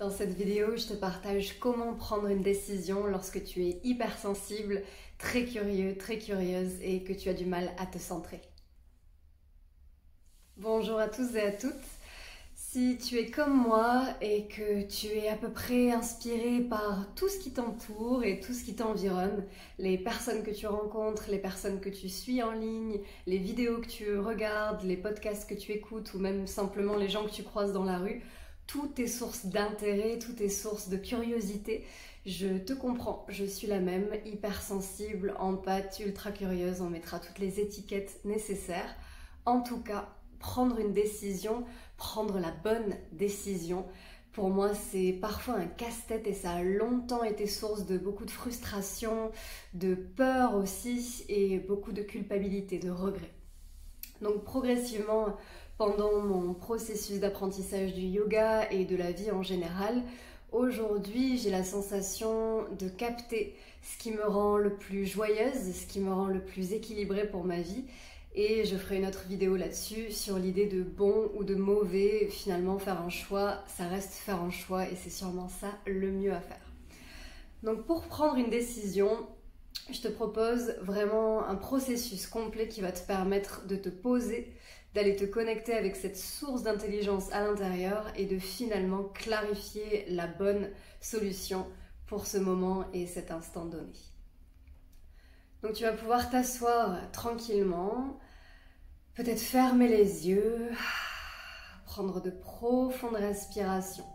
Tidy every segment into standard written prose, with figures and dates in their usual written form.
Dans cette vidéo, je te partage comment prendre une décision lorsque tu es hypersensible, très curieux, très curieuse et que tu as du mal à te centrer. Bonjour à tous et à toutes. Si tu es comme moi et que tu es à peu près inspiré par tout ce qui t'entoure et tout ce qui t'environne, les personnes que tu rencontres, les personnes que tu suis en ligne, les vidéos que tu regardes, les podcasts que tu écoutes ou même simplement les gens que tu croises dans la rue, tout est source d'intérêt, tout est source de curiosité. Je te comprends, je suis la même, hypersensible, empathe, ultra curieuse, on mettra toutes les étiquettes nécessaires. En tout cas, prendre une décision, prendre la bonne décision, pour moi c'est parfois un casse-tête et ça a longtemps été source de beaucoup de frustration, de peur aussi et beaucoup de culpabilité, de regret. Donc progressivement, pendant mon processus d'apprentissage du yoga et de la vie en général, aujourd'hui j'ai la sensation de capter ce qui me rend le plus joyeuse, ce qui me rend le plus équilibrée pour ma vie. Et je ferai une autre vidéo là-dessus sur l'idée de bon ou de mauvais. Finalement, faire un choix, ça reste faire un choix et c'est sûrement ça le mieux à faire. Donc pour prendre une décision, je te propose vraiment un processus complet qui va te permettre de te poser, d'aller te connecter avec cette source d'intelligence à l'intérieur et de finalement clarifier la bonne solution pour ce moment et cet instant donné. Donc tu vas pouvoir t'asseoir tranquillement, peut-être fermer les yeux, prendre de profondes respirations.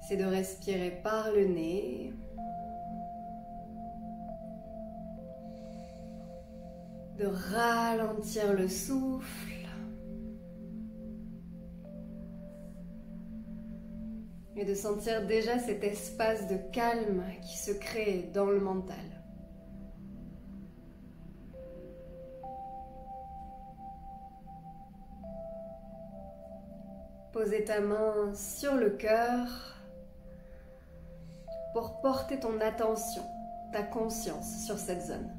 C'est de respirer par le nez, de ralentir le souffle, et de sentir déjà cet espace de calme qui se crée dans le mental. Poser ta main sur le cœur pour porter ton attention, ta conscience sur cette zone.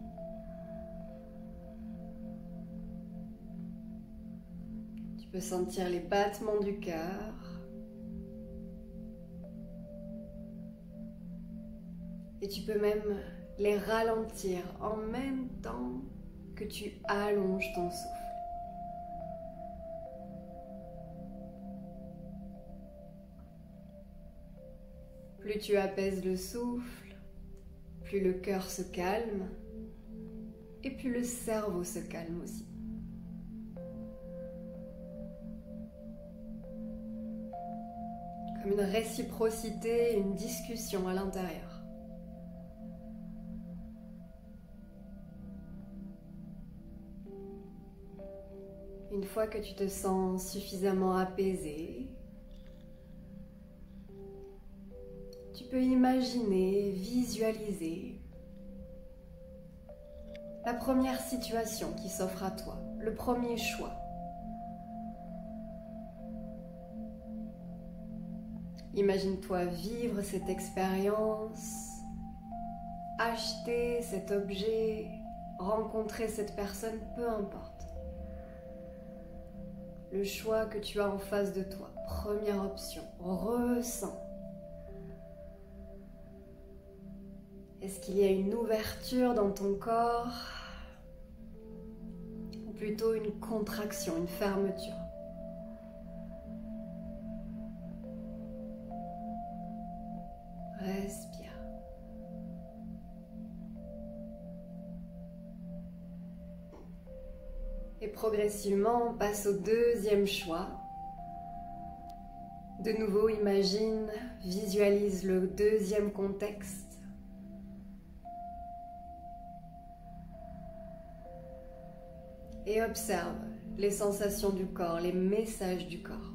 Tu peux sentir les battements du cœur. Et tu peux même les ralentir en même temps que tu allonges ton souffle. Plus tu apaises le souffle, plus le cœur se calme et plus le cerveau se calme aussi. Comme une réciprocité, une discussion à l'intérieur. Une fois que tu te sens suffisamment apaisé, tu peux imaginer, visualiser la première situation qui s'offre à toi, le premier choix. Imagine-toi vivre cette expérience, acheter cet objet, rencontrer cette personne, peu importe. Le choix que tu as en face de toi, première option, ressens. Est-ce qu'il y a une ouverture dans ton corps ou plutôt une contraction, une fermeture? Respire. Et progressivement, on passe au deuxième choix. De nouveau, imagine, visualise le deuxième contexte. Et observe les sensations du corps, les messages du corps.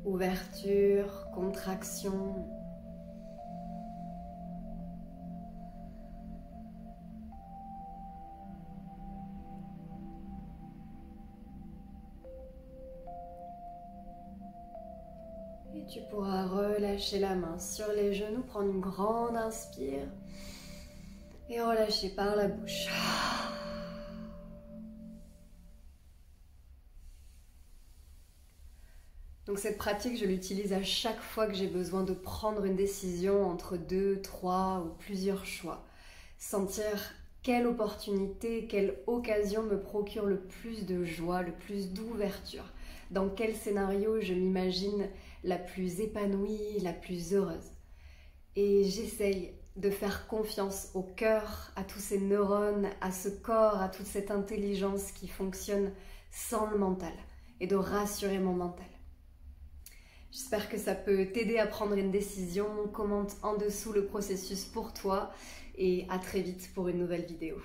Ouverture, contraction. Et tu pourras relâcher la main sur les genoux, prendre une grande inspire et relâcher par la bouche. Donc cette pratique, je l'utilise à chaque fois que j'ai besoin de prendre une décision entre 2, 3 ou plusieurs choix. Sentir quelle opportunité, quelle occasion me procure le plus de joie, le plus d'ouverture. Dans quel scénario je m'imagine la plus épanouie, la plus heureuse. Et j'essaye de faire confiance au cœur, à tous ces neurones, à ce corps, à toute cette intelligence qui fonctionne sans le mental et de rassurer mon mental. J'espère que ça peut t'aider à prendre une décision. Commente en dessous le processus pour toi et à très vite pour une nouvelle vidéo.